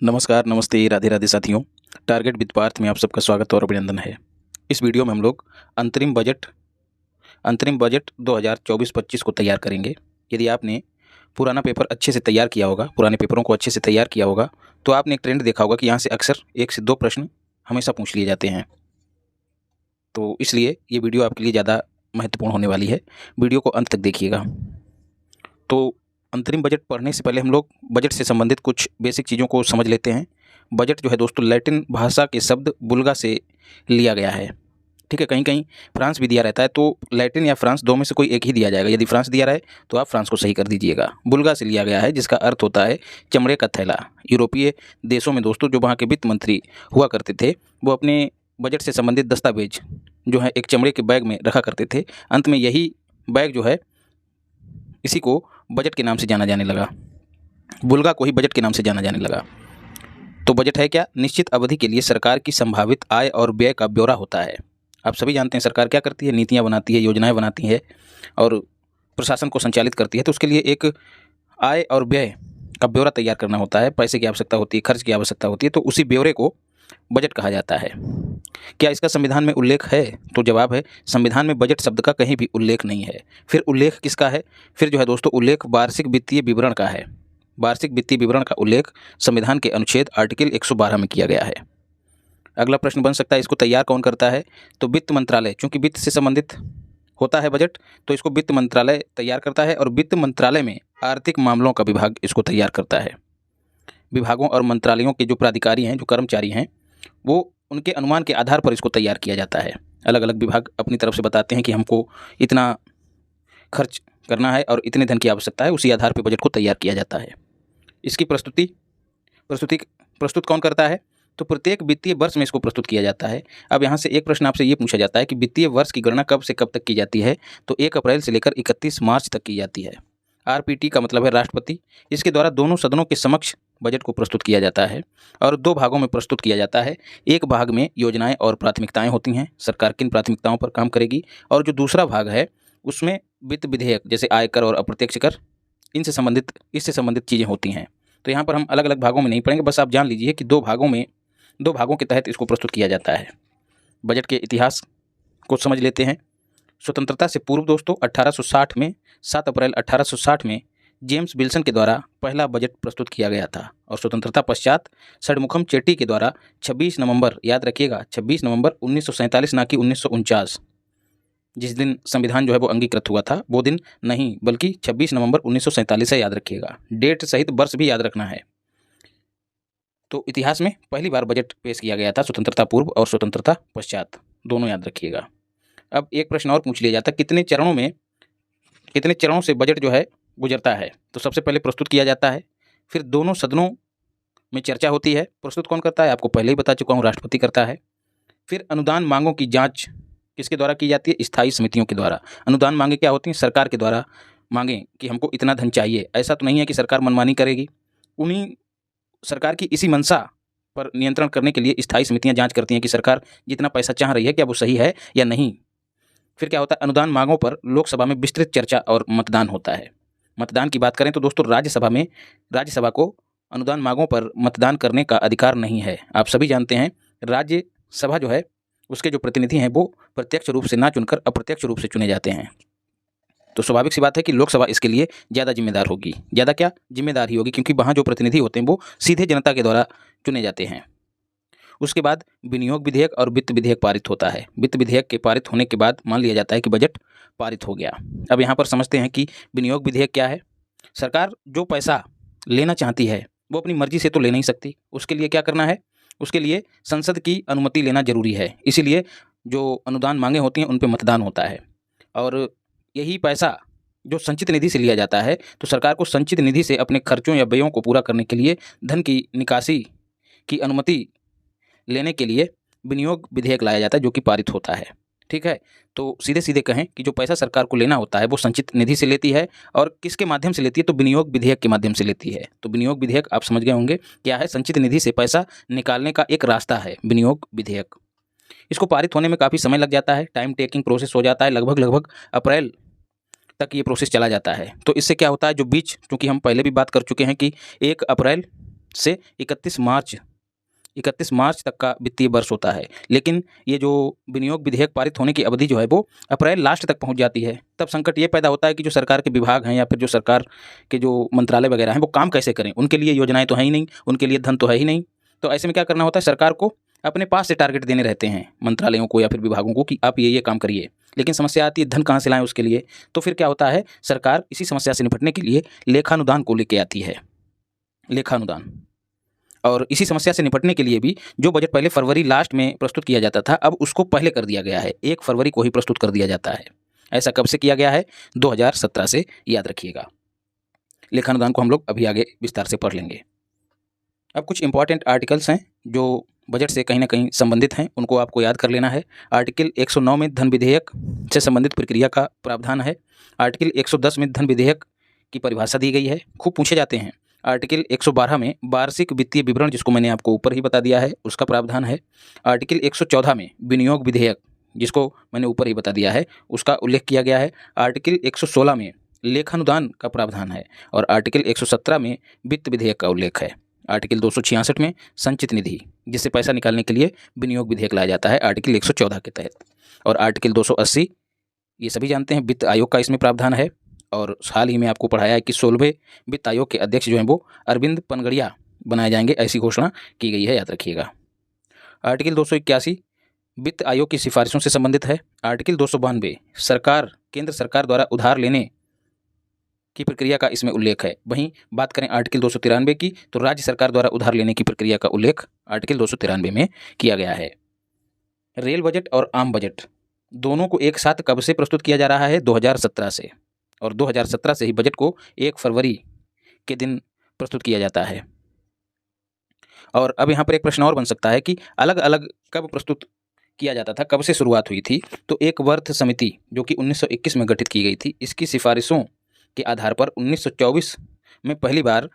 नमस्कार, नमस्ते, राधे राधे साथियों। टारगेट विद पार्थ में आप सबका स्वागत और अभिनंदन है। इस वीडियो में हम लोग अंतरिम बजट 2024-25 को तैयार करेंगे। यदि आपने पुराना पेपर अच्छे से तैयार किया होगा, पुराने पेपरों को अच्छे से तैयार किया होगा, तो आपने एक ट्रेंड देखा होगा कि यहाँ से अक्सर 1 से 2 प्रश्न हमेशा पूछ लिए जाते हैं। तो इसलिए ये वीडियो आपके लिए ज़्यादा महत्वपूर्ण होने वाली है। वीडियो को अंत तक देखिएगा। तो अंतरिम बजट पढ़ने से पहले हम लोग बजट से संबंधित कुछ बेसिक चीज़ों को समझ लेते हैं। बजट जो है दोस्तों लैटिन भाषा के शब्द बुल्गा से लिया गया है। ठीक है, कहीं कहीं फ्रांस भी दिया रहता है, तो लैटिन या फ्रांस दो में से कोई एक ही दिया जाएगा। यदि फ्रांस दिया रहे तो आप फ्रांस को सही कर दीजिएगा। बुल्गा से लिया गया है, जिसका अर्थ होता है चमड़े का थैला। यूरोपीय देशों में दोस्तों जो वहाँ के वित्त मंत्री हुआ करते थे, वो अपने बजट से संबंधित दस्तावेज जो है एक चमड़े के बैग में रखा करते थे। अंत में यही बैग जो है इसी को बजट के नाम से जाना जाने लगा। बुल्गा को ही बजट के नाम से जाना जाने लगा। तो बजट है क्या? निश्चित अवधि के लिए सरकार की संभावित आय और व्यय का ब्यौरा होता है। आप सभी जानते हैं सरकार क्या करती है, नीतियाँ बनाती है, योजनाएं बनाती है और प्रशासन को संचालित करती है। तो उसके लिए एक आय और व्यय का ब्यौरा तैयार करना होता है। पैसे की आवश्यकता होती है, खर्च की आवश्यकता होती है, तो उसी ब्यौरे को बजट कहा जाता है। क्या इसका संविधान में उल्लेख है? तो जवाब है संविधान में बजट शब्द का कहीं भी उल्लेख नहीं है। फिर उल्लेख किसका है? फिर जो है दोस्तों उल्लेख वार्षिक वित्तीय विवरण का है। वार्षिक वित्तीय विवरण का उल्लेख संविधान के अनुच्छेद आर्टिकल 112 में किया गया है। अगला प्रश्न बन सकता है इसको तैयार कौन करता है? तो वित्त मंत्रालय, चूंकि वित्त से संबंधित होता है बजट, तो इसको वित्त मंत्रालय तैयार करता है और वित्त मंत्रालय में आर्थिक मामलों का विभाग इसको तैयार करता है। विभागों और मंत्रालयों के जो प्राधिकारी हैं, जो कर्मचारी हैं, वो उनके अनुमान के आधार पर इसको तैयार किया जाता है। अलग अलग विभाग अपनी तरफ से बताते हैं कि हमको इतना खर्च करना है और इतने धन की आवश्यकता है, उसी आधार पर बजट को तैयार किया जाता है। इसकी प्रस्तुत कौन करता है? तो प्रत्येक वित्तीय वर्ष में इसको प्रस्तुत किया जाता है। अब यहाँ से एक प्रश्न आपसे ये पूछा जाता है कि वित्तीय वर्ष की गणना कब से कब तक की जाती है? तो 1 अप्रैल से लेकर 31 मार्च तक की जाती है। आरपीटी का मतलब है राष्ट्रपति। इसके द्वारा दोनों सदनों के समक्ष बजट को प्रस्तुत किया जाता है और 2 भागों में प्रस्तुत किया जाता है। एक भाग में योजनाएं और प्राथमिकताएं होती हैं, सरकार किन प्राथमिकताओं पर काम करेगी, और जो दूसरा भाग है उसमें वित्त विधेयक जैसे आयकर और अप्रत्यक्ष कर इससे संबंधित चीज़ें होती हैं। तो यहाँ पर हम अलग अलग भागों में नहीं पढ़ेंगे, बस आप जान लीजिए कि 2 भागों के तहत इसको प्रस्तुत किया जाता है। बजट के इतिहास को समझ लेते हैं। स्वतंत्रता से पूर्व दोस्तों 1860 में 7 अप्रैल 1860 में जेम्स विल्सन के द्वारा पहला बजट प्रस्तुत किया गया था और स्वतंत्रता पश्चात षणमुखम चेट्टी के द्वारा 26 नवंबर, याद रखिएगा 26 नवंबर 1947, ना कि 1949, जिस दिन संविधान जो है वो अंगीकृत हुआ था, वो दिन नहीं बल्कि 26 नवंबर 1947 है, याद रखिएगा। डेट सहित वर्ष भी याद रखना है। तो इतिहास में पहली बार बजट पेश किया गया था, स्वतंत्रता पूर्व और स्वतंत्रता पश्चात, दोनों याद रखिएगा। अब एक प्रश्न और पूछ लिया जाता है, कितने चरणों से बजट जो है गुजरता है? तो सबसे पहले प्रस्तुत किया जाता है, फिर दोनों सदनों में चर्चा होती है। प्रस्तुत कौन करता है? आपको पहले ही बता चुका हूँ, राष्ट्रपति करता है। फिर अनुदान मांगों की जांच किसके द्वारा की जाती है? स्थायी समितियों के द्वारा। अनुदान मांगे क्या होती हैं? सरकार के द्वारा मांगें कि हमको इतना धन चाहिए। ऐसा तो नहीं है कि सरकार मनमानी करेगी। उन्हीं सरकार की इसी मंशा पर नियंत्रण करने के लिए स्थायी समितियां जांच करती हैं कि सरकार जितना पैसा चाह रही है क्या वो सही है या नहीं। फिर क्या होता है? अनुदान मांगों पर लोकसभा में विस्तृत चर्चा और मतदान होता है। मतदान की बात करें तो दोस्तों राज्यसभा को अनुदान मांगों पर मतदान करने का अधिकार नहीं है। आप सभी जानते हैं राज्यसभा जो है उसके जो प्रतिनिधि हैं वो प्रत्यक्ष रूप से ना चुनकर अप्रत्यक्ष रूप से चुने जाते हैं। तो स्वाभाविक सी बात है कि लोकसभा इसके लिए ज़्यादा जिम्मेदार होगी। ज़्यादा क्या, जिम्मेदार ही होगी, क्योंकि वहाँ जो प्रतिनिधि होते हैं वो सीधे जनता के द्वारा चुने जाते हैं। उसके बाद विनियोग विधेयक और वित्त विधेयक पारित होता है। वित्त विधेयक के पारित होने के बाद मान लिया जाता है कि बजट पारित हो गया। अब यहाँ पर समझते हैं कि विनियोग विधेयक क्या है। सरकार जो पैसा लेना चाहती है वो अपनी मर्जी से तो ले नहीं सकती। उसके लिए क्या करना है? उसके लिए संसद की अनुमति लेना जरूरी है। इसीलिए जो अनुदान मांगे होती हैं उन पर मतदान होता है और यही पैसा जो संचित निधि से लिया जाता है, तो सरकार को संचित निधि से अपने खर्चों या व्ययों को पूरा करने के लिए धन की निकासी की अनुमति लेने के लिए विनियोग विधेयक लाया जाता है, जो कि पारित होता है। ठीक है, तो सीधे सीधे कहें कि जो पैसा सरकार को लेना होता है वो संचित निधि से लेती है और किसके माध्यम से लेती है? तो विनियोग विधेयक के माध्यम से लेती है। तो विनियोग विधेयक आप समझ गए होंगे क्या है। संचित निधि से पैसा निकालने का एक रास्ता है विनियोग विधेयक। इसको पारित होने में काफ़ी समय लग जाता है, टाइम टेकिंग प्रोसेस हो जाता है। लगभग अप्रैल तक ये प्रोसेस चला जाता है। तो इससे क्या होता है, जो बीच, क्योंकि हम पहले भी बात कर चुके हैं कि 1 अप्रैल से 31 मार्च तक का वित्तीय वर्ष होता है। लेकिन ये जो विनियोग विधेयक पारित होने की अवधि जो है वो अप्रैल लास्ट तक पहुंच जाती है। तब संकट ये पैदा होता है कि जो सरकार के विभाग हैं या फिर जो सरकार के जो मंत्रालय वगैरह हैं वो काम कैसे करें, उनके लिए योजनाएं तो है ही नहीं, उनके लिए धन तो है ही नहीं। तो ऐसे में क्या करना होता है, सरकार को अपने पास से टारगेट देने रहते हैं मंत्रालयों को या फिर विभागों को कि आप ये काम करिए। लेकिन समस्या आती है धन कहाँ से लाएं उसके लिए। तो फिर क्या होता है, सरकार इसी समस्या से निपटने के लिए लेखानुदान को लेके आती है, लेखानुदान। और इसी समस्या से निपटने के लिए भी जो बजट पहले फरवरी लास्ट में प्रस्तुत किया जाता था, अब उसको पहले कर दिया गया है, 1 फरवरी को ही प्रस्तुत कर दिया जाता है। ऐसा कब से किया गया है, 2017 से, याद रखिएगा। लेखानुदान को हम लोग अभी आगे विस्तार से पढ़ लेंगे। अब कुछ इंपॉर्टेंट आर्टिकल्स हैं जो बजट से कहीं ना कहीं संबंधित हैं, उनको आपको याद कर लेना है। आर्टिकल 109 में धन विधेयक से संबंधित प्रक्रिया का प्रावधान है। आर्टिकल 110 में धन विधेयक की परिभाषा दी गई है, खूब पूछे जाते हैं। आर्टिकल 112 में वार्षिक वित्तीय विवरण, जिसको मैंने आपको ऊपर ही बता दिया है, उसका प्रावधान है। आर्टिकल 114 में विनियोग विधेयक, जिसको मैंने ऊपर ही बता दिया है, उसका उल्लेख किया गया है। आर्टिकल 116 में लेखानुदान का प्रावधान है और आर्टिकल 117 में वित्त विधेयक का उल्लेख है। आर्टिकल 266 में संचित निधि, जिससे पैसा निकालने के लिए विनियोग विधेयक लाया जाता है, आर्टिकल 114 के तहत। और आर्टिकल 280, ये सभी जानते हैं, वित्त आयोग का इसमें प्रावधान है। और हाल ही में आपको पढ़ाया है कि 16वें वित्त आयोग के अध्यक्ष जो हैं वो अरविंद पनगड़िया बनाए जाएंगे, ऐसी घोषणा की गई है, याद रखिएगा। आर्टिकल 281 वित्त आयोग की सिफारिशों से संबंधित है। आर्टिकल 292 केंद्र सरकार द्वारा उधार लेने की प्रक्रिया का इसमें उल्लेख है। वहीं बात करें आर्टिकल 293 की, तो राज्य सरकार द्वारा उधार लेने की प्रक्रिया का उल्लेख आर्टिकल 293 में किया गया है। रेल बजट और आम बजट दोनों को एक साथ कब से प्रस्तुत किया जा रहा है, 2017 से। और 2017 से ही बजट को 1 फरवरी के दिन प्रस्तुत किया जाता है। और अब यहाँ पर एक प्रश्न और बन सकता है कि अलग अलग कब प्रस्तुत किया जाता था, कब से शुरुआत हुई थी। तो एक वर्थ समिति जो कि 1921 में गठित की गई थी, इसकी सिफारिशों के आधार पर 1924 में पहली बार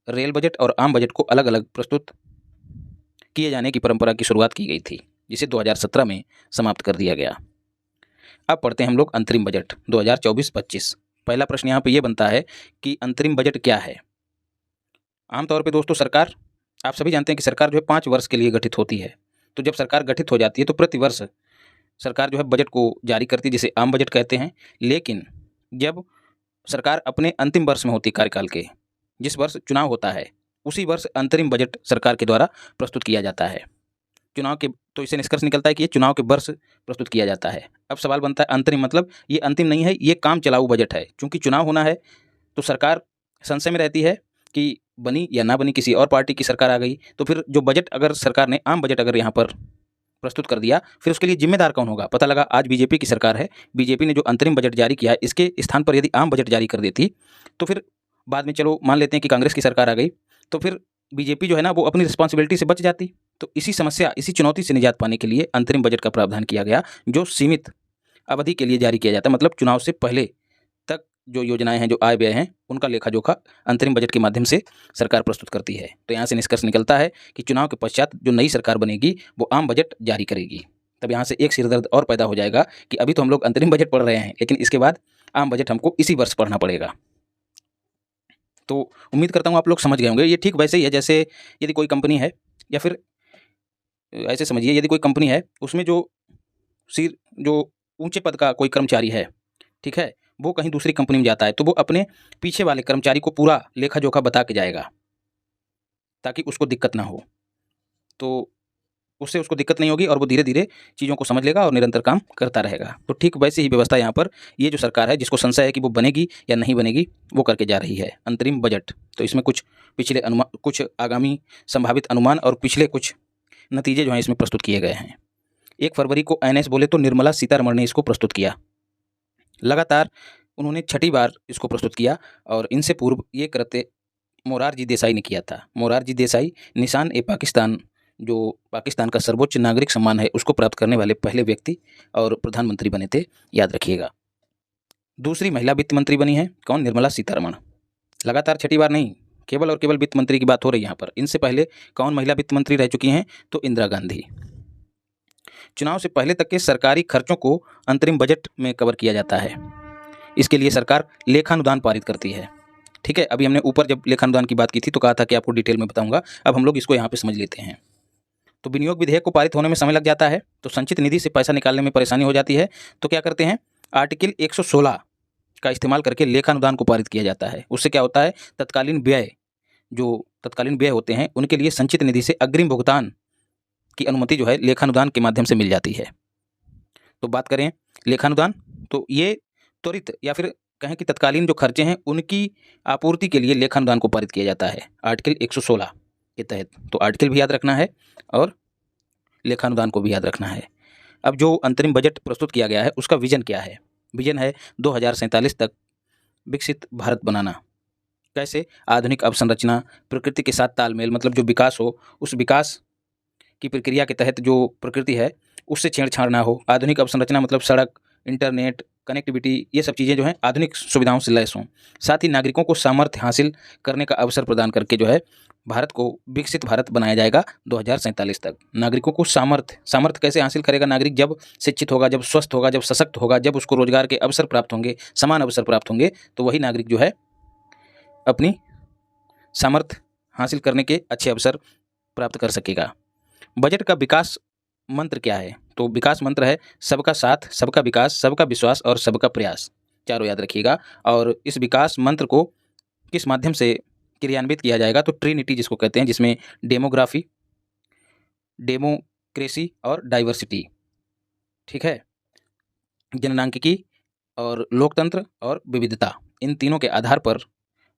रेल बजट और आम बजट को अलग अलग प्रस्तुत किए जाने की परंपरा की शुरुआत की गई थी, जिसे 2017 में समाप्त कर दिया गया। अब पढ़ते हैं हम लोग अंतरिम बजट 2024-25। पहला प्रश्न यहाँ पे ये बनता है कि अंतरिम बजट क्या है। आमतौर पे दोस्तों सरकार, आप सभी जानते हैं कि सरकार जो है 5 वर्ष के लिए गठित होती है। तो जब सरकार गठित हो जाती है तो प्रति वर्ष सरकार जो है बजट को जारी करती है, जिसे आम बजट कहते हैं। लेकिन जब सरकार अपने अंतिम वर्ष में होती कार्यकाल के, जिस वर्ष चुनाव होता है, उसी वर्ष अंतरिम बजट सरकार के द्वारा प्रस्तुत किया जाता है। चुनाव के, तो इससे निष्कर्ष निकलता है कि ये चुनाव के वर्ष प्रस्तुत किया जाता है। अब सवाल बनता है अंतरिम मतलब ये अंतिम नहीं है, ये काम चलाऊ बजट है। चूंकि चुनाव होना है तो सरकार संशय में रहती है कि बनी या ना बनी, किसी और पार्टी की सरकार आ गई तो फिर जो बजट अगर सरकार ने आम बजट अगर यहाँ पर प्रस्तुत कर दिया, फिर उसके लिए जिम्मेदार कौन होगा। पता लगा आज बीजेपी की सरकार है, बीजेपी ने जो अंतरिम बजट जारी किया है, इसके स्थान पर यदि आम बजट जारी कर देती तो फिर बाद में चलो मान लेते हैं कि कांग्रेस की सरकार आ गई, तो फिर बीजेपी जो है ना वो अपनी रिस्पॉन्सिबिलिटी से बच जाती। तो इसी समस्या, इसी चुनौती से निजात पाने के लिए अंतरिम बजट का प्रावधान किया गया, जो सीमित अवधि के लिए जारी किया जाता है। मतलब चुनाव से पहले तक जो योजनाएं हैं, जो आय व्यय हैं, उनका लेखा जोखा अंतरिम बजट के माध्यम से सरकार प्रस्तुत करती है। तो यहाँ से निष्कर्ष निकलता है कि चुनाव के पश्चात जो नई सरकार बनेगी वो आम बजट जारी करेगी। तब यहाँ से एक सिरदर्द और पैदा हो जाएगा कि अभी तो हम लोग अंतरिम बजट पढ़ रहे हैं, लेकिन इसके बाद आम बजट हमको इसी वर्ष पढ़ना पड़ेगा। तो उम्मीद करता हूँ आप लोग समझ गए होंगे। ये ठीक वैसे ही है जैसे यदि कोई कंपनी है, या फिर ऐसे समझिए यदि कोई कंपनी है, उसमें जो ऊंचे पद का कोई कर्मचारी है, ठीक है, वो कहीं दूसरी कंपनी में जाता है तो वो अपने पीछे वाले कर्मचारी को पूरा लेखा जोखा बता के जाएगा ताकि उसको दिक्कत ना हो। तो उससे उसको दिक्कत नहीं होगी और वो धीरे धीरे चीज़ों को समझ लेगा और निरंतर काम करता रहेगा। तो ठीक वैसे ही व्यवस्था यहाँ पर ये जो सरकार है, जिसको संशय है कि वो बनेगी या नहीं बनेगी, वो करके जा रही है अंतरिम बजट। तो इसमें कुछ पिछले अनुमान, कुछ आगामी संभावित अनुमान और पिछले कुछ नतीजे जो हैं इसमें प्रस्तुत किए गए हैं। 1 फरवरी को एनएस बोले तो निर्मला सीतारमण ने इसको प्रस्तुत किया। लगातार उन्होंने 6ठी बार इसको प्रस्तुत किया और इनसे पूर्व ये कृत्य मोरारजी देसाई ने किया था। मोरारजी देसाई निशान-ए-पाकिस्तान, जो पाकिस्तान का सर्वोच्च नागरिक सम्मान है, उसको प्राप्त करने वाले पहले व्यक्ति और प्रधानमंत्री बने थे, याद रखिएगा। दूसरी महिला वित्त मंत्री बनी है कौन, निर्मला सीतारमण। लगातार 6ठी बार नहीं, केवल और केवल वित्त मंत्री की बात हो रही है यहाँ पर। इनसे पहले कौन महिला वित्त मंत्री रह चुकी हैं, तो इंदिरा गांधी। चुनाव से पहले तक के सरकारी खर्चों को अंतरिम बजट में कवर किया जाता है। इसके लिए सरकार लेखानुदान पारित करती है। ठीक है, अभी हमने ऊपर जब लेखानुदान की बात की थी तो कहा था कि आपको डिटेल में बताऊंगा। अब हम लोग इसको यहाँ पे समझ लेते हैं। तो विनियोग विधेयक को पारित होने में समय लग जाता है, तो संचित निधि से पैसा निकालने में परेशानी हो जाती है। तो क्या करते हैं, आर्टिकल 116 का इस्तेमाल करके लेखानुदान को पारित किया जाता है। उससे क्या होता है, तत्कालीन व्यय होते हैं उनके लिए संचित निधि से अग्रिम भुगतान की अनुमति जो है लेखानुदान के माध्यम से मिल जाती है। तो बात करें लेखानुदान, तो ये त्वरित या फिर कहें कि तत्कालीन जो खर्चे हैं उनकी आपूर्ति के लिए लेखानुदान को पारित किया जाता है आर्टिकल 116 के तहत। तो आर्टिकल भी याद रखना है और लेखानुदान को भी याद रखना है। अब जो अंतरिम बजट प्रस्तुत किया गया है उसका विजन क्या है? विजन है 2047 तक विकसित भारत बनाना। कैसे? आधुनिक अवसंरचना, प्रकृति के साथ तालमेल, मतलब जो विकास हो उस विकास की प्रक्रिया के तहत जो प्रकृति है उससे छेड़छाड़ ना हो। आधुनिक अवसंरचना मतलब सड़क, इंटरनेट, कनेक्टिविटी, ये सब चीज़ें जो हैं आधुनिक सुविधाओं से लैस हों। साथ ही नागरिकों को सामर्थ्य हासिल करने का अवसर प्रदान करके जो है भारत को विकसित भारत बनाया जाएगा 2047 तक। नागरिकों को सामर्थ्य कैसे हासिल करेगा नागरिक? जब शिक्षित होगा, जब स्वस्थ होगा, जब सशक्त होगा, जब उसको रोजगार के अवसर प्राप्त होंगे, समान अवसर प्राप्त होंगे, तो वही नागरिक जो है अपनी सामर्थ्य हासिल करने के अच्छे अवसर प्राप्त कर सकेगा। बजट का विकास मंत्र क्या है? तो विकास मंत्र है सबका साथ, सबका विकास, सबका विश्वास और सबका प्रयास। चारों याद रखिएगा। और इस विकास मंत्र को किस माध्यम से क्रियान्वित किया जाएगा? तो ट्रिनिटी जिसको कहते हैं, जिसमें डेमोग्राफी, डेमोक्रेसी और डाइवर्सिटी, ठीक है, जननांकिकी और लोकतंत्र और विविधता, इन तीनों के आधार पर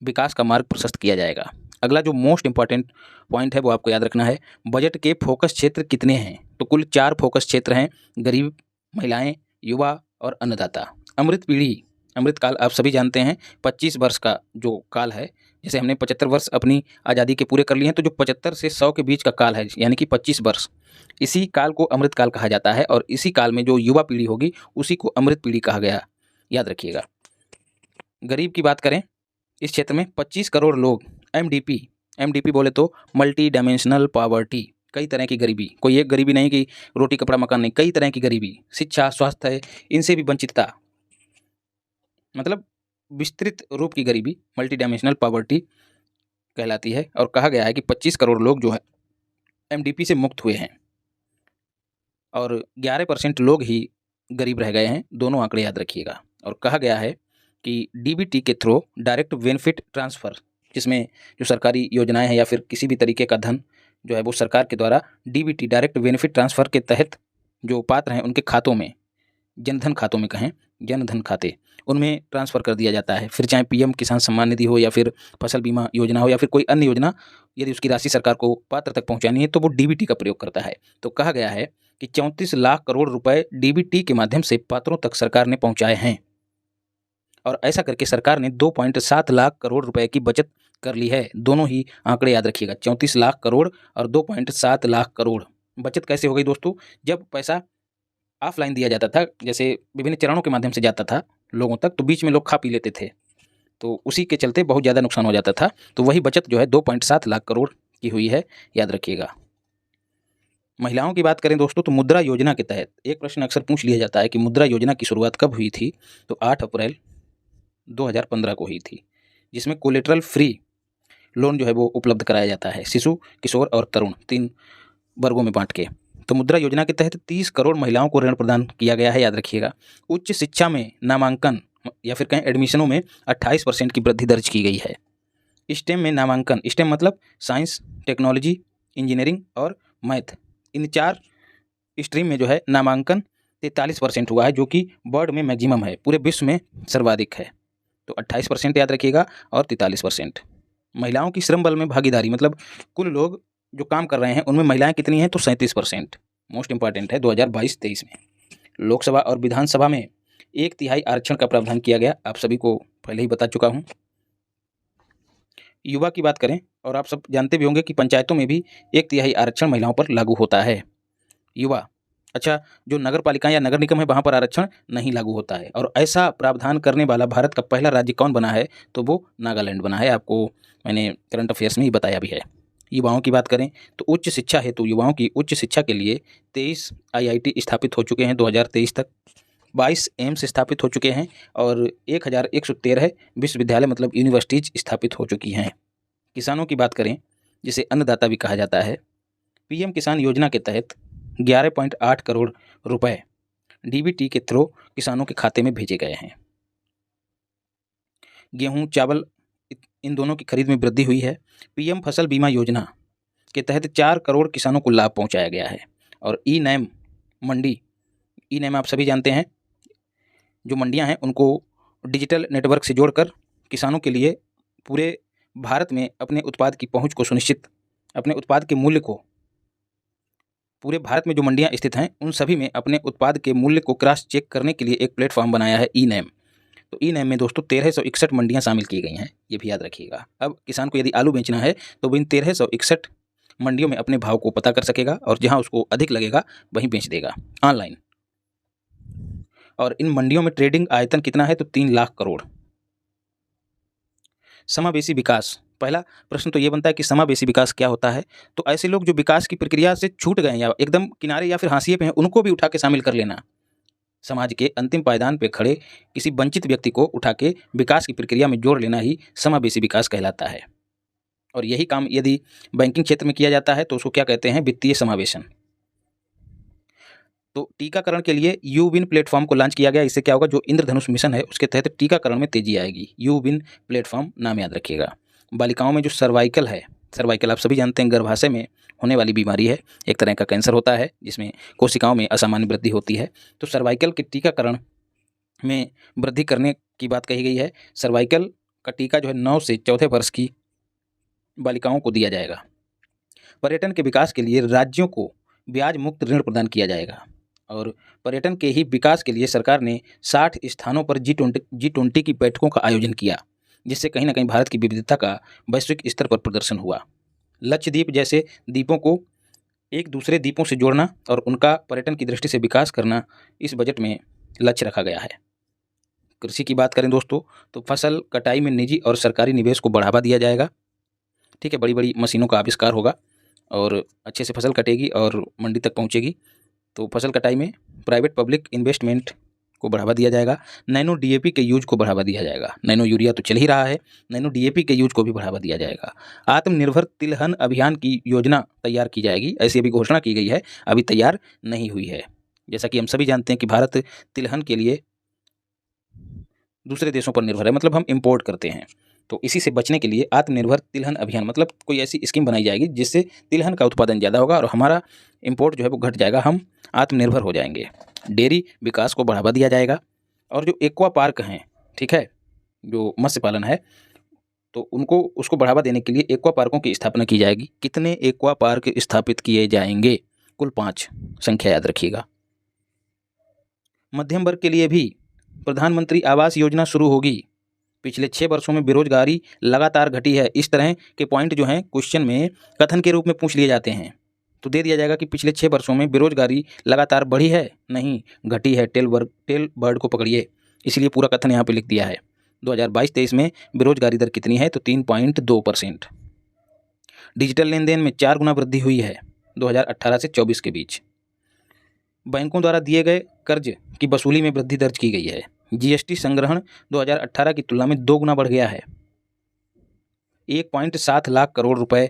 विकास का मार्ग प्रशस्त किया जाएगा। अगला जो मोस्ट इंपॉर्टेंट पॉइंट है वो आपको याद रखना है, बजट के फोकस क्षेत्र कितने हैं? तो कुल 4 फोकस क्षेत्र हैं, गरीब, महिलाएं, युवा और अन्नदाता। अमृत पीढ़ी, अमृत काल आप सभी जानते हैं 25 वर्ष का जो काल है, जैसे हमने 75 वर्ष अपनी आज़ादी के पूरे कर लिए हैं, तो जो 75 से 100 के बीच का काल है यानी कि 25 वर्ष, इसी काल को अमृत काल कहा जाता है। और इसी काल में जो युवा पीढ़ी होगी उसी को अमृत पीढ़ी कहा गया, याद रखिएगा। गरीब की बात करें, इस क्षेत्र में 25 करोड़ लोग एमडीपी बोले तो मल्टी डायमेंशनल पॉवर्टी, कई तरह की गरीबी, कोई एक गरीबी नहीं कि रोटी कपड़ा मकान नहीं, कई तरह की गरीबी, शिक्षा, स्वास्थ्य, इनसे भी वंचितता, मतलब विस्तृत रूप की गरीबी मल्टी डायमेंशनल पॉवर्टी कहलाती है। और कहा गया है कि 25 करोड़ लोग जो है एमडीपी से मुक्त हुए हैं और 11% लोग ही गरीब रह गए हैं। दोनों आंकड़े याद रखिएगा। और कहा गया है कि डीबीटी के थ्रू, डायरेक्ट बेनिफिट ट्रांसफ़र, जिसमें जो सरकारी योजनाएं हैं या फिर किसी भी तरीके का धन जो है वो सरकार के द्वारा डीबीटी, डायरेक्ट बेनिफिट ट्रांसफ़र के तहत जो पात्र हैं उनके खातों में, जनधन खातों में कहें, जनधन खाते, उनमें ट्रांसफ़र कर दिया जाता है। फिर चाहे पीएम किसान सम्मान निधि हो या फिर फसल बीमा योजना हो या फिर कोई अन्य योजना, यदि उसकी राशि सरकार को पात्र तक पहुँचानी है तो वो डीबीटी का प्रयोग करता है। तो कहा गया है कि 34 लाख करोड़ रुपए डीबीटी के माध्यम से पात्रों तक सरकार ने पहुँचाए हैं। और ऐसा करके सरकार ने 2.7 लाख करोड़ रुपए की बचत कर ली है। दोनों ही आंकड़े याद रखिएगा, 34 लाख करोड़ और 2.7 लाख करोड़। बचत कैसे हो गई दोस्तों? जब पैसा ऑफलाइन दिया जाता था, जैसे विभिन्न चरणों के माध्यम से जाता था लोगों तक, तो बीच में लोग खा पी लेते थे, तो उसी के चलते बहुत ज़्यादा नुकसान हो जाता था। तो वही बचत जो है 2.7 लाख करोड़ की हुई है, याद रखिएगा। महिलाओं की बात करें दोस्तों, तो मुद्रा योजना के तहत एक प्रश्न अक्सर पूछ लिया जाता है कि मुद्रा योजना की शुरुआत कब हुई थी? तो 8 अप्रैल 2015 को हुई थी, जिसमें कोलेटरल फ्री लोन जो है वो उपलब्ध कराया जाता है शिशु, किशोर और तरुण, 3 वर्गों में बांट के। तो मुद्रा योजना के तहत 30 करोड़ महिलाओं को ऋण प्रदान किया गया है, याद रखिएगा। उच्च शिक्षा में नामांकन या फिर कहें एडमिशनों में 28% की वृद्धि दर्ज की गई है। स्टेम में नामांकन, स्टेम मतलब साइंस, टेक्नोलॉजी, इंजीनियरिंग और मैथ, इन 4 स्ट्रीम में जो है नामांकन 43% हुआ है, जो कि वर्ल्ड में मैक्सिमम है, पूरे विश्व में सर्वाधिक है। तो 28% याद रखिएगा और 43%। महिलाओं की श्रम बल में भागीदारी, मतलब कुल लोग जो काम कर रहे हैं उनमें महिलाएं कितनी हैं? तो 37%। मोस्ट इंपॉर्टेंट है 2022-23 में लोकसभा और विधानसभा में 1/3 आरक्षण का प्रावधान किया गया, आप सभी को पहले ही बता चुका हूँ। युवा की बात करें, और आप सब जानते भी होंगे कि पंचायतों में भी 1/3 आरक्षण महिलाओं पर लागू होता है। युवा, अच्छा, जो नगर पालिका या नगर निगम है वहाँ पर आरक्षण नहीं लागू होता है। और ऐसा प्रावधान करने वाला भारत का पहला राज्य कौन बना है? तो वो नागालैंड बना है, आपको मैंने करंट अफेयर्स में ही बताया भी है। युवाओं की बात करें तो उच्च शिक्षा हेतु युवाओं की उच्च शिक्षा के लिए 23 आईआईटी स्थापित हो चुके हैं 2023 तक। 22 एम्स स्थापित हो चुके हैं और 1113 विश्वविद्यालय मतलब यूनिवर्सिटीज स्थापित हो चुकी हैं। किसानों की बात करें, जिसे अन्नदाता भी कहा जाता है, पीएम किसान योजना के तहत 11.8 करोड़ रुपए डीबीटी के थ्रू किसानों के खाते में भेजे गए हैं। गेहूं, चावल इन दोनों की खरीद में वृद्धि हुई है। पीएम फसल बीमा योजना के तहत 4 करोड़ किसानों को लाभ पहुंचाया गया है। और ई नैम मंडी, ई नैम आप सभी जानते हैं, जो मंडियां हैं उनको डिजिटल नेटवर्क से जोड़कर किसानों के लिए पूरे भारत में अपने उत्पाद की पहुंच को सुनिश्चित, अपने उत्पाद के मूल्य को, पूरे भारत में जो मंडियां स्थित हैं उन सभी में अपने उत्पाद के मूल्य को क्रॉस चेक करने के लिए एक प्लेटफॉर्म बनाया है ई नैम। तो ई नैम में दोस्तों 1361 मंडियां शामिल की गई हैं, ये भी याद रखिएगा। अब किसान को यदि आलू बेचना है तो वो इन 1361 मंडियों में अपने भाव को पता कर सकेगा और जहां उसको अधिक लगेगा वहीं बेच देगा ऑनलाइन। और इन मंडियों में ट्रेडिंग आयतन कितना है तो 3 लाख करोड़। समावेशी विकास, पहला प्रश्न तो ये बनता है कि समावेशी विकास क्या होता है। तो ऐसे लोग जो विकास की प्रक्रिया से छूट गए हैं या एकदम किनारे या फिर हाशिए पे हैं, उनको भी उठा के शामिल कर लेना। समाज के अंतिम पायदान पे खड़े किसी वंचित व्यक्ति को उठा के विकास की प्रक्रिया में जोड़ लेना ही समावेशी विकास कहलाता है। और यही काम यदि बैंकिंग क्षेत्र में किया जाता है तो उसको क्या कहते हैं, वित्तीय समावेशन। तो टीकाकरण के लिए यूविन प्लेटफॉर्म को लॉन्च किया गया। इससे क्या होगा, जो इंद्रधनुष मिशन है उसके तहत टीकाकरण में तेजी आएगी। यूविन प्लेटफॉर्म नाम याद रखिएगा। बालिकाओं में जो सर्वाइकल है, सर्वाइकल आप सभी जानते हैं गर्भाशय में होने वाली बीमारी है, एक तरह का कैंसर होता है जिसमें कोशिकाओं में असामान्य वृद्धि होती है। तो सर्वाइकल के टीकाकरण में वृद्धि करने की बात कही गई है। सर्वाइकल का टीका जो है 9 से 14 वर्ष की बालिकाओं को दिया जाएगा। पर्यटन के विकास के लिए राज्यों को ब्याज मुक्त ऋण प्रदान किया जाएगा। और पर्यटन के ही विकास के लिए सरकार ने 60 स्थानों पर G20 की बैठकों का आयोजन किया, जिससे कहीं ना कहीं भारत की विविधता का वैश्विक स्तर पर प्रदर्शन हुआ। लक्षद्वीप जैसे द्वीपों को एक दूसरे द्वीपों से जोड़ना और उनका पर्यटन की दृष्टि से विकास करना इस बजट में लक्ष्य रखा गया है। कृषि की बात करें दोस्तों तो फसल कटाई में निजी और सरकारी निवेश को बढ़ावा दिया जाएगा। ठीक है, बड़ी बड़ी मशीनों का आविष्कार होगा और अच्छे से फसल कटेगी और मंडी तक पहुंचेगी। तो फसल कटाई में प्राइवेट पब्लिक इन्वेस्टमेंट को बढ़ावा दिया जाएगा। नैनो डीएपी के यूज को बढ़ावा दिया जाएगा। नैनो यूरिया तो चल ही रहा है, नैनो डीएपी के यूज को भी बढ़ावा दिया जाएगा। आत्मनिर्भर तिलहन अभियान की योजना तैयार की जाएगी। ऐसी अभी घोषणा की गई है, अभी तैयार नहीं हुई है। जैसा कि हम सभी जानते हैं कि भारत तिलहन के लिए दूसरे देशों पर निर्भर है, मतलब हम इम्पोर्ट करते हैं। तो इसी से बचने के लिए आत्मनिर्भर तिलहन अभियान मतलब कोई ऐसी स्कीम बनाई जाएगी जिससे तिलहन का उत्पादन ज़्यादा होगा और हमारा इम्पोर्ट जो है वो घट जाएगा, हम आत्मनिर्भर हो जाएंगे। डेयरी विकास को बढ़ावा दिया जाएगा। और जो एक्वा पार्क हैं, ठीक है, जो मत्स्य पालन है, तो उसको बढ़ावा देने के लिए एक्वा पार्कों की स्थापना की जाएगी। कितने एक्वा पार्क स्थापित किए जाएंगे, कुल 5, संख्या याद रखिएगा। मध्यम वर्ग के लिए भी प्रधानमंत्री आवास योजना शुरू होगी। पिछले 6 वर्षों में बेरोजगारी लगातार घटी है। इस तरह के पॉइंट जो हैं क्वेश्चन में कथन के रूप में पूछ लिए जाते हैं, तो दे दिया जाएगा कि पिछले 6 वर्षों में बेरोजगारी लगातार बढ़ी है, नहीं घटी है। टेल बर्ड को पकड़िए, इसलिए पूरा कथन यहाँ पे लिख दिया है। 2022-23 में बेरोजगारी दर कितनी है तो 3.2%। डिजिटल लेन देन में 4 गुना वृद्धि हुई है 2018 से 24 के बीच। बैंकों द्वारा दिए गए कर्ज की वसूली में वृद्धि दर्ज की गई है। जीएसटी संग्रहण 2018 की तुलना में 2 गुना बढ़ गया है। 1.7 लाख करोड़ रुपए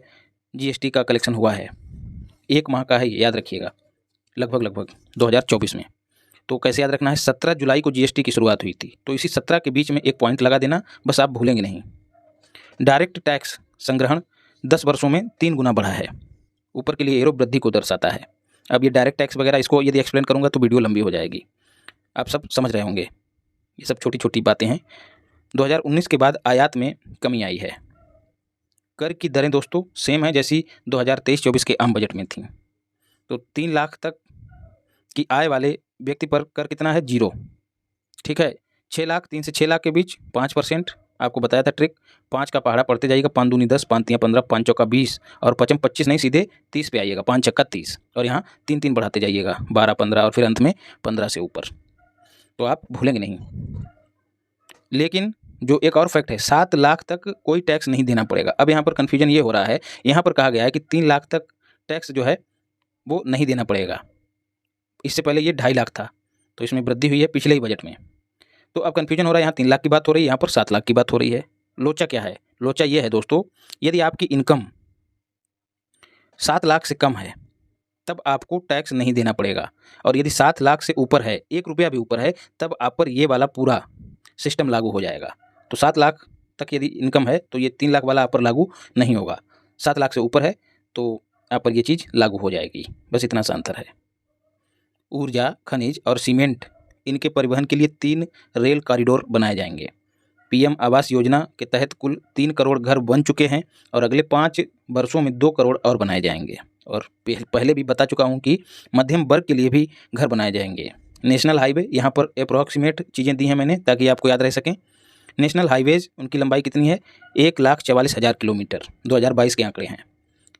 जीएसटी का कलेक्शन हुआ है। एक माह का है, याद रखिएगा, लगभग 2024 में। तो कैसे याद रखना है, 17 जुलाई को जीएसटी की शुरुआत हुई थी, तो इसी 17 के बीच में एक पॉइंट लगा देना, बस आप भूलेंगे नहीं। डायरेक्ट टैक्स संग्रहण 10 वर्षों में 3 गुना बढ़ा है। ऊपर के लिए एरो वृद्धि को दर्शाता है। अब ये डायरेक्ट टैक्स वगैरह इसको यदि एक्सप्लेन करूँगा तो वीडियो लंबी हो जाएगी, आप सब समझ रहे होंगे। ये सब छोटी छोटी बातें हैं। 2019 के बाद आयात में कमी आई है। कर की दरें दोस्तों सेम है जैसी 2023-24 के आम बजट में थी। तो 3 लाख तक की आय वाले व्यक्ति पर कर कितना है, 0। ठीक है, 3 से 6 लाख के बीच 5%। आपको बताया था ट्रिक, 5 का पहाड़ा पढ़ते जाइएगा, 5 दूनी 10, 5 तियां 15, 5 चौका 20 और 5 25 नहीं, सीधे 30 पे आइएगा, 5 छक्का 30 और यहाँ 3 बढ़ाते जाइएगा, 12, 15 और फिर अंत में 15 से ऊपर, तो आप भूलेंगे नहीं। लेकिन जो एक और फैक्ट है, 7 लाख तक कोई टैक्स नहीं देना पड़ेगा। अब यहाँ पर कन्फ्यूजन ये हो रहा है, यहाँ पर कहा गया है कि 3 लाख तक टैक्स जो है वो नहीं देना पड़ेगा। इससे पहले ये 2.5 लाख था, तो इसमें वृद्धि हुई है पिछले ही बजट में। तो अब कन्फ्यूजन हो रहा है, यहाँ 3 लाख की बात हो रही है, यहाँ पर 7 लाख की बात हो रही है। लोचा क्या है? लोचा ये है दोस्तों, यदि आपकी इनकम 7 लाख से कम है तब आपको टैक्स नहीं देना पड़ेगा, और यदि 7 लाख से ऊपर है, 1 रुपया भी ऊपर है, तब आप पर ये वाला पूरा सिस्टम लागू हो जाएगा। तो 7 लाख तक यदि इनकम है तो ये 3 लाख वाला आप पर लागू नहीं होगा। 7 लाख से ऊपर है तो आप पर ये चीज़ लागू हो जाएगी। बस इतना सा अंतर है। ऊर्जा, खनिज और सीमेंट, इनके परिवहन के लिए 3 रेल कॉरिडोर बनाए जाएंगे। पीएम आवास योजना के तहत कुल 3 करोड़ घर बन चुके हैं और अगले 5 वर्षों में 2 करोड़ और बनाए जाएंगे। और पहले भी बता चुका हूँ कि मध्यम वर्ग के लिए भी घर बनाए जाएंगे। नेशनल हाईवे, यहाँ पर अप्रॉक्सीमेट चीज़ें दी हैं मैंने ताकि आपको याद रह सकें। नेशनल हाईवेज, उनकी लंबाई कितनी है? 1,44,000 किलोमीटर, 2022 के आंकड़े हैं।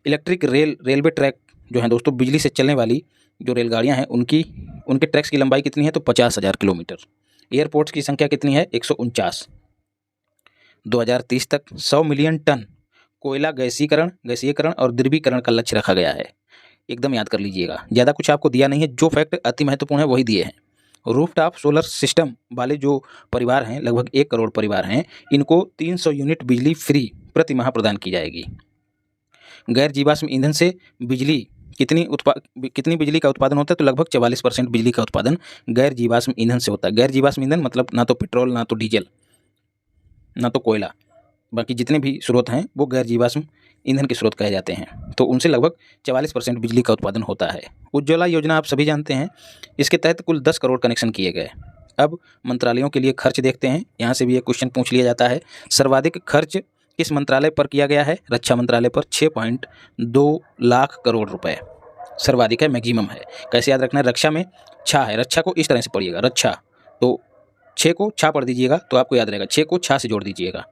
इलेक्ट्रिक रेलवे ट्रैक जो हैं दोस्तों, बिजली से चलने वाली जो रेलगाड़ियाँ हैं उनके ट्रैक्स की लंबाई कितनी है? तो 50,000 किलोमीटर। एयरपोर्ट्स की संख्या कितनी है? 149। 2030 तक 100 मिलियन टन कोयला गैसीकरण और द्रवीकरण का लक्ष्य रखा गया है। एकदम याद कर लीजिएगा, ज़्यादा कुछ आपको दिया नहीं है, जो फैक्ट अति महत्वपूर्ण है वही दिए हैं। रूफटॉप सोलर सिस्टम वाले जो परिवार हैं, लगभग 1 करोड़ परिवार हैं, इनको 300 यूनिट बिजली फ्री प्रति माह प्रदान की जाएगी। गैर जीवाश्म ईंधन से बिजली कितनी बिजली का उत्पादन होता है? तो लगभग 44% बिजली का उत्पादन गैर जीवाश्म ईंधन से होता है। गैर जीवाश्म ईंधन मतलब ना तो पेट्रोल, ना तो डीजल, ना तो कोयला, बाकी जितने भी स्रोत हैं वो गैर जीवाश्म ईंधन के स्रोत कहे जाते हैं। तो उनसे लगभग 44% बिजली का उत्पादन होता है। उज्ज्वला योजना आप सभी जानते हैं, इसके तहत कुल 10 करोड़ कनेक्शन किए गए। अब मंत्रालयों के लिए खर्च देखते हैं, यहाँ से भी एक क्वेश्चन पूछ लिया जाता है। सर्वाधिक खर्च किस मंत्रालय पर किया गया है? रक्षा मंत्रालय पर 6.2 लाख करोड़ रुपए सर्वाधिक है, मैक्सिमम है। कैसे याद रखना है? रक्षा में छा है, रक्षा को इस तरह से पढ़िएगा, रक्षा, तो 6 को छा पढ़ दीजिएगा तो आपको याद रहेगा, 6 को छा से जोड़ दीजिएगा।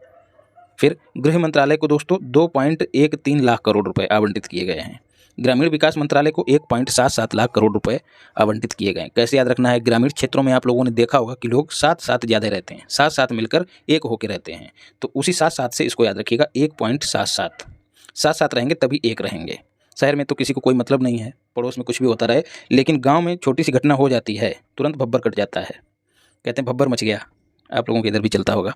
फिर गृह मंत्रालय को दोस्तों 2.13 लाख करोड़ रुपए आवंटित किए गए हैं। ग्रामीण विकास मंत्रालय को 1.77 लाख करोड़ रुपए आवंटित किए गए। कैसे याद रखना है? ग्रामीण क्षेत्रों में आप लोगों ने देखा होगा कि लोग साथ साथ ज़्यादा रहते हैं, साथ साथ मिलकर एक होकर रहते हैं, तो उसी साथ साथ से इसको याद रखिएगा, 1.77। साथ साथ रहेंगे तभी एक रहेंगे। शहर में तो किसी को कोई मतलब नहीं है, पड़ोस में कुछ भी होता रहे, लेकिन गाँव में छोटी सी घटना हो जाती है तुरंत भब्बर कट जाता है, कहते हैं भब्बर मच गया। आप लोगों के इधर भी चलता होगा।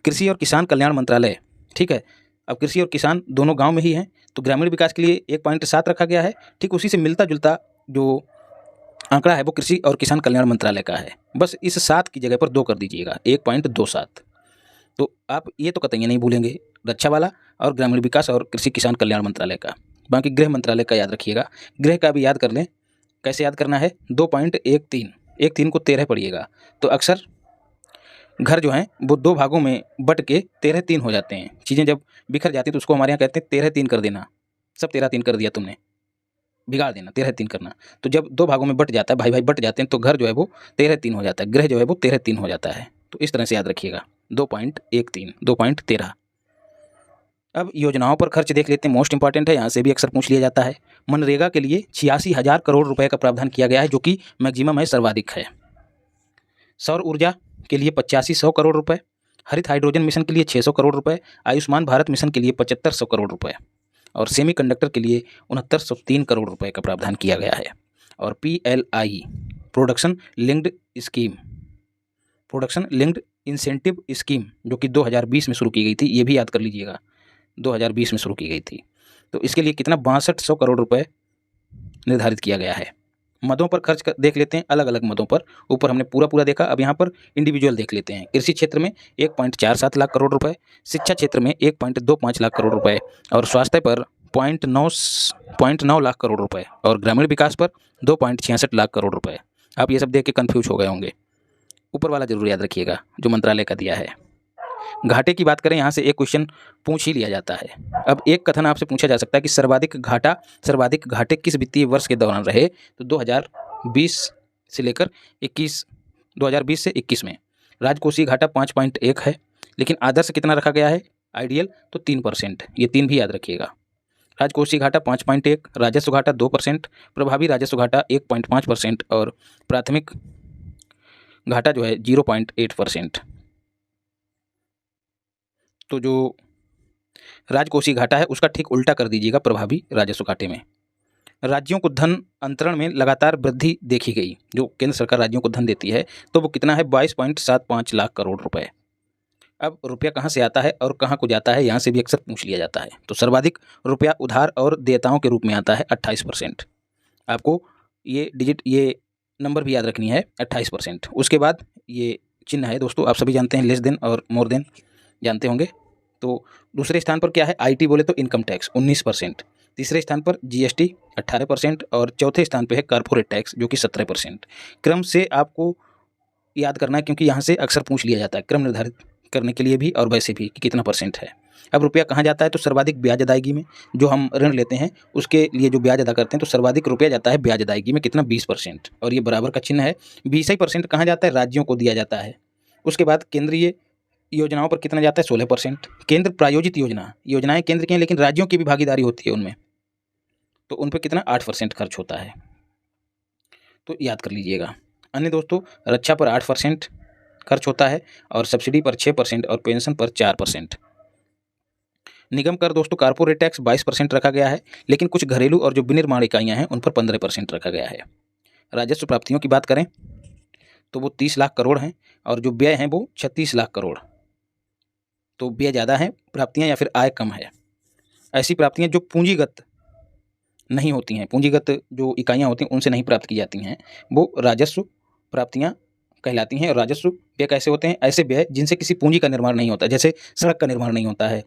कृषि और किसान कल्याण मंत्रालय, ठीक है, अब कृषि और किसान दोनों गांव में ही हैं, तो ग्रामीण विकास के लिए 1.7 रखा गया है। ठीक उसी से मिलता जुलता जो आंकड़ा है वो कृषि और किसान कल्याण मंत्रालय का है, बस इस 7 की जगह पर 2 कर दीजिएगा, 1.27। तो आप ये तो कतई नहीं भूलेंगे, रक्षा वाला और ग्रामीण विकास और कृषि किसान कल्याण मंत्रालय का। बाकी गृह मंत्रालय का याद रखिएगा, गृह का भी याद कर लें। कैसे याद करना है? 2.13, 13 को 13 पढ़िएगा, तो अक्सर घर जो हैं वो 2 भागों में बट के 13-3 हो जाते हैं। चीज़ें जब बिखर जाती हैं तो उसको हमारे यहाँ कहते हैं 13-3 कर देना, सब 13-3 कर दिया तुमने, बिगाड़ देना, 13-3 करना। तो जब 2 भागों में बट जाता है, भाई भाई बट जाते हैं, तो घर जो है वो 13-3 हो जाता है, गृह जो है वो 13-3 हो जाता है। तो इस तरह से याद रखिएगा, 2.13, 2.13। अब योजनाओं पर खर्च देख लेते हैं, मोस्ट इंपॉर्टेंट है, यहाँ से भी अक्सर पूछ लिया जाता है। मनरेगा के लिए 86,000 करोड़ रुपए का प्रावधान किया गया है, जो कि मैक्सिमम है, सर्वाधिक है। सौर ऊर्जा के लिए 8500 करोड़ रुपए, हरित हाइड्रोजन मिशन के लिए 600 करोड़ रुपए, आयुष्मान भारत मिशन के लिए 7500 करोड़ रुपए और सेमीकंडक्टर के लिए 6903 करोड़ रुपए का प्रावधान किया गया है। और PLI production linked incentive scheme जो कि 2020 में शुरू की गई थी, ये भी याद कर लीजिएगा, 2020 में शुरू की गई थी। तो इसके लिए कितना 6200 करोड़ रुपए निर्धारित किया गया है। मदों पर खर्च देख लेते हैं, अलग अलग मदों पर। ऊपर हमने पूरा देखा, अब यहाँ पर इंडिविजुअल देख लेते हैं। कृषि क्षेत्र में 1.47 लाख करोड़ रुपए, शिक्षा क्षेत्र में 1.25 लाख करोड़ रुपए और स्वास्थ्य पर 0.9 लाख करोड़ रुपए और ग्रामीण विकास पर 2.66 लाख करोड़ रुपए। आप ये सब देख के कन्फ्यूज हो गए होंगे, ऊपर वाला जरूर याद रखिएगा जो मंत्रालय का दिया है। घाटे की बात करें, यहाँ से एक क्वेश्चन पूछ ही लिया जाता है। अब एक कथन आपसे पूछा जा सकता है कि सर्वाधिक घाटे किस वित्तीय वर्ष के दौरान रहे? तो 2020 से 21 में राजकोषीय घाटा 5.1 है, लेकिन आदर्श कितना रखा गया है? आइडियल तो 3%, ये 3 भी याद रखिएगा। राजकोषीय घाटा 5.1, राजस्व घाटा 2%, प्रभावी राजस्व घाटा 1.5% और प्राथमिक घाटा जो है 0.8%। तो जो राजकोषीय घाटा है उसका ठीक उल्टा कर दीजिएगा प्रभावी राजस्व घाटे में। राज्यों को धन अंतरण में लगातार वृद्धि देखी गई। जो केंद्र सरकार राज्यों को धन देती है तो वो कितना है, 22.75 लाख करोड़ रुपए। अब रुपया कहाँ से आता है और कहाँ को जाता है, यहाँ से भी अक्सर पूछ लिया जाता है। तो सर्वाधिक रुपया उधार और देयताओं के रूप में आता है 28%। आपको ये नंबर भी याद रखनी है, 28%। उसके बाद ये चिन्ह है दोस्तों, आप सभी जानते हैं, लेस देन और मोर देन जानते होंगे। तो दूसरे स्थान पर क्या है, आईटी बोले तो इनकम टैक्स 19%। तीसरे स्थान पर जीएसटी 18% और चौथे स्थान पर है कॉर्पोरेट टैक्स जो कि 17%। क्रम से आपको याद करना है क्योंकि यहाँ से अक्सर पूछ लिया जाता है, क्रम निर्धारित करने के लिए भी और वैसे भी कि कितना परसेंट है। अब रुपया कहाँ जाता है, तो सर्वाधिक ब्याज अदायगी में। जो हम ऋण लेते हैं उसके लिए जो ब्याज अदा करते हैं तो सर्वाधिक रुपया जाता है ब्याज अदायगी में, कितना, 20%। और ये बराबर का चिन्ह है। 20% कहाँ जाता है, राज्यों को दिया जाता है। उसके बाद केंद्रीय योजनाओं पर कितना जाता है, 16%। केंद्र प्रायोजित योजनाएं केंद्र की हैं लेकिन राज्यों की भी भागीदारी होती है उनमें, तो उन पर कितना, 8% खर्च होता है। तो याद कर लीजिएगा। अन्य दोस्तों, रक्षा पर 8% खर्च होता है और सब्सिडी पर 6% और पेंशन पर 4%। निगम कर दोस्तों, कॉर्पोरेट टैक्स 22% रखा गया है, लेकिन कुछ घरेलू और जो विनिर्माण इकाइयाँ हैं उन पर 15% रखा गया है। राजस्व प्राप्तियों की बात करें तो वो 30 लाख करोड़ हैं और जो व्यय हैं वो 36 लाख करोड़। तो व्यय ज़्यादा है, प्राप्तियाँ या फिर आय कम है। ऐसी प्राप्तियाँ जो पूंजीगत नहीं होती हैं, पूंजीगत जो इकाइयाँ होती हैं उनसे नहीं प्राप्त की जाती हैं, वो राजस्व प्राप्तियाँ कहलाती हैं। और राजस्व व्यय कैसे होते हैं, ऐसे व्यय जिनसे किसी पूंजी का निर्माण नहीं होता, जैसे सड़क का निर्माण नहीं होता है,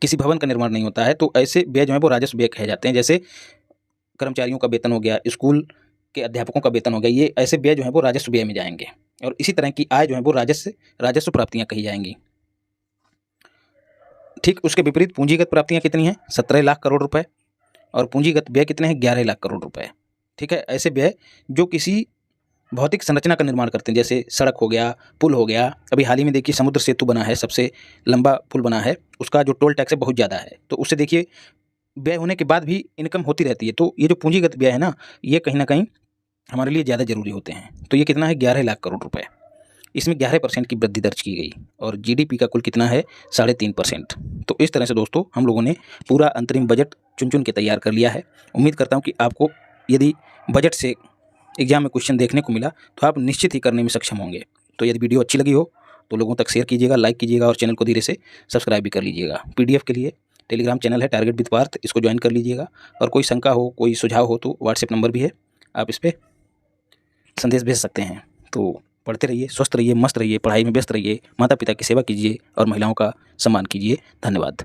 किसी भवन का निर्माण नहीं होता है, तो ऐसे व्यय जो है वो राजस्व व्यय कहे जाते हैं। जैसे कर्मचारियों का वेतन हो गया, स्कूल के अध्यापकों का वेतन हो गया, ये ऐसे व्यय जो है वो राजस्व व्यय में जाएंगे। और इसी तरह की आय जो है वो राजस्व प्राप्तियाँ कही जाएंगी। ठीक उसके विपरीत पूंजीगत प्राप्तियाँ कितनी हैं, 17 लाख करोड़ रुपए, और पूंजीगत व्यय कितने हैं, 11 लाख करोड़ रुपए। ठीक है, ऐसे व्यय जो किसी भौतिक संरचना का निर्माण करते हैं, जैसे सड़क हो गया, पुल हो गया। अभी हाल ही में देखिए समुद्र सेतु बना है, सबसे लंबा पुल बना है, उसका जो टोल टैक्स है बहुत ज़्यादा है। तो उससे देखिए व्यय होने के बाद भी इनकम होती रहती है। तो ये जो पूंजीगत व्यय है ना, ये कहीं ना कहीं हमारे लिए ज़्यादा जरूरी होते हैं। तो ये कितना है, 11 लाख करोड़ रुपए। इसमें 11% की वृद्धि दर्ज की गई और जीडीपी का कुल कितना है, 3.5%। तो इस तरह से दोस्तों हम लोगों ने पूरा अंतरिम बजट चुन चुन के तैयार कर लिया है। उम्मीद करता हूँ कि आपको यदि बजट से एग्जाम में क्वेश्चन देखने को मिला तो आप निश्चित ही करने में सक्षम होंगे। तो यदि वीडियो अच्छी लगी हो तो लोगों तक शेयर कीजिएगा, लाइक कीजिएगा और चैनल को धीरे से सब्सक्राइब भी कर लीजिएगा। पीडीएफ के लिए टेलीग्राम चैनल है टारगेट विद पार्थ, इसको ज्वाइन कर लीजिएगा। और कोई शंका हो, कोई सुझाव हो तो व्हाट्सएप नंबर भी है, आप इस पर संदेश भेज सकते हैं। तो पढ़ते रहिए, स्वस्थ रहिए, मस्त रहिए, पढ़ाई में व्यस्त रहिए, माता पिता की सेवा कीजिए और महिलाओं का सम्मान कीजिए। धन्यवाद।